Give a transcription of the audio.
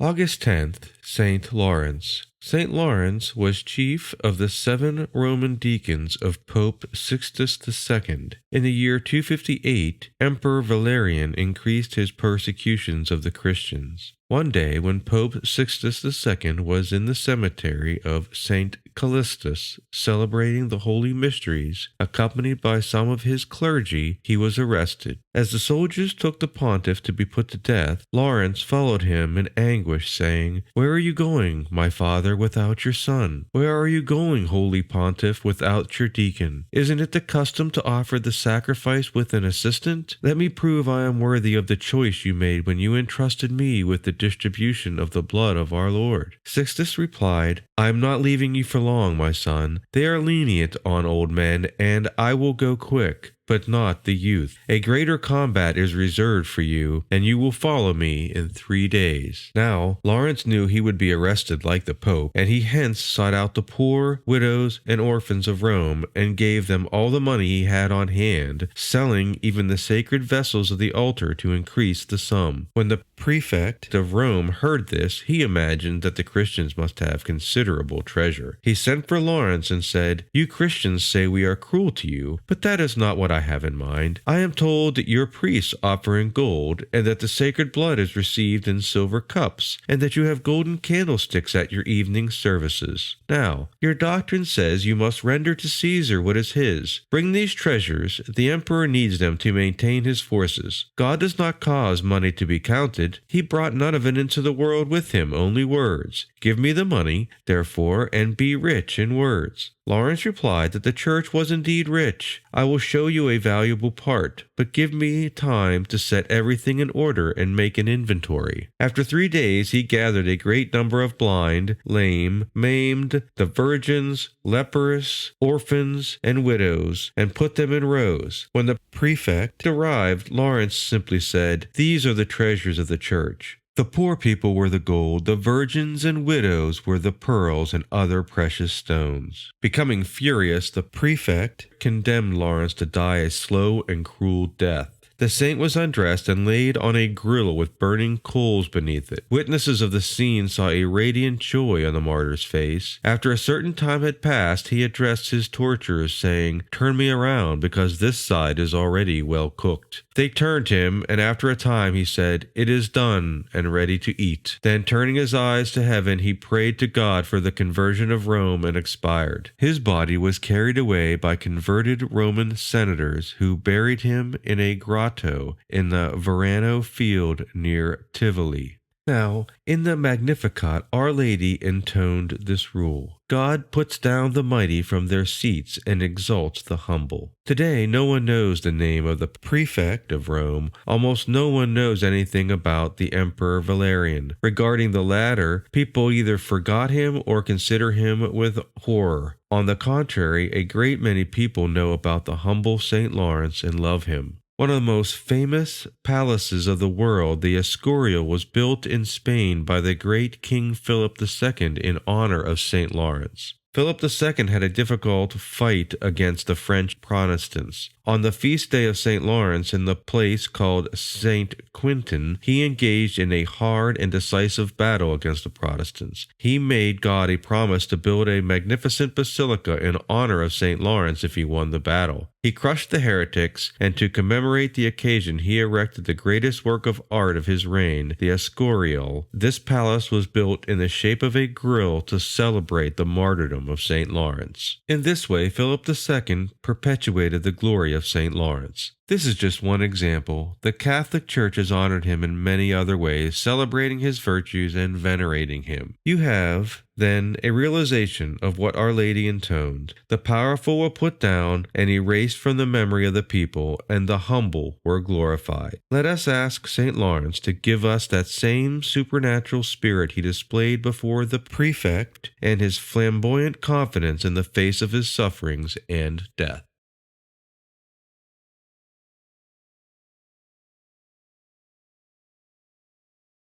August 10th, Saint Laurence. Saint Laurence was chief of the 7 Roman deacons of Pope Sixtus II. In the year 258, Emperor Valerian increased his persecutions of the Christians. One day, when Pope Sixtus II was in the cemetery of St. Callistus celebrating the Holy Mysteries, accompanied by some of his clergy, he was arrested. As the soldiers took the pontiff to be put to death, Laurence followed him in anguish, saying, "Where are you going, my father, without your son? Where are you going, holy pontiff, without your deacon? Isn't it the custom to offer the sacrifice with an assistant? Let me prove I am worthy of the choice you made when you entrusted me with the distribution of the blood of our Lord." Sixtus replied, "I am not leaving you for long, my son. They are lenient on old men, and I will go quick, but not the youth. A greater combat is reserved for you, and you will follow me in 3 days." Now, Laurence knew he would be arrested like the Pope, and he hence sought out the poor, widows, and orphans of Rome, and gave them all the money he had on hand, selling even the sacred vessels of the altar to increase the sum. When the prefect of Rome heard this, he imagined that the Christians must have considerable treasure. He sent for Laurence and said, "You Christians say we are cruel to you, but that is not what I have in mind. I am told that your priests offer in gold, and that the sacred blood is received in silver cups, and that you have golden candlesticks at your evening services. Now, your doctrine says you must render to Caesar what is his. Bring these treasures. The emperor needs them to maintain his forces. God does not cause money to be counted. He brought none of it into the world with him, only words. Give me the money, therefore, and be rich in words." Laurence replied that the church was indeed rich. "I will show you a valuable part, but give me time to set everything in order and make an inventory." After 3 days he gathered a great number of blind, lame, maimed, the virgins, leprous, orphans, and widows, and put them in rows. When the prefect arrived, Laurence simply said, "These are the treasures of the church." The poor people were the gold, the virgins and widows were the pearls and other precious stones. Becoming furious, the prefect condemned Laurence to die a slow and cruel death. The saint was undressed and laid on a griddle with burning coals beneath it. Witnesses of the scene saw a radiant joy on the martyr's face. After a certain time had passed, he addressed his torturers, saying, "Turn me around, because this side is already well cooked." They turned him, and after a time he said, "It is done and ready to eat." Then, turning his eyes to heaven, he prayed to God for the conversion of Rome and expired. His body was carried away by converted Roman senators, who buried him in a grotto in the Verano field near Tivoli. Now, in the Magnificat, Our Lady intoned this rule: God puts down the mighty from their seats and exalts the humble. Today, no one knows the name of the prefect of Rome. Almost no one knows anything about the Emperor Valerian. Regarding the latter, people either forgot him or consider him with horror. On the contrary, a great many people know about the humble Saint Laurence and love him. One of the most famous palaces of the world, the Escorial, was built in Spain by the great King Philip II in honor of St. Laurence. Philip II had a difficult fight against the French Protestants. On the feast day of St. Laurence, in the place called St. Quintin, he engaged in a hard and decisive battle against the Protestants. He made God a promise to build a magnificent basilica in honor of St. Laurence if he won the battle. He crushed the heretics, and to commemorate the occasion he erected the greatest work of art of his reign, the Escorial. This palace was built in the shape of a grill to celebrate the martyrdom of St. Laurence. In this way, Philip II perpetuated the glory of St. Laurence. This is just one example. The Catholic Church has honored him in many other ways, celebrating his virtues and venerating him. You have, then, a realization of what Our Lady intoned. The powerful were put down and erased from the memory of the people, and the humble were glorified. Let us ask St. Laurence to give us that same supernatural spirit he displayed before the prefect, and his flamboyant confidence in the face of his sufferings and death.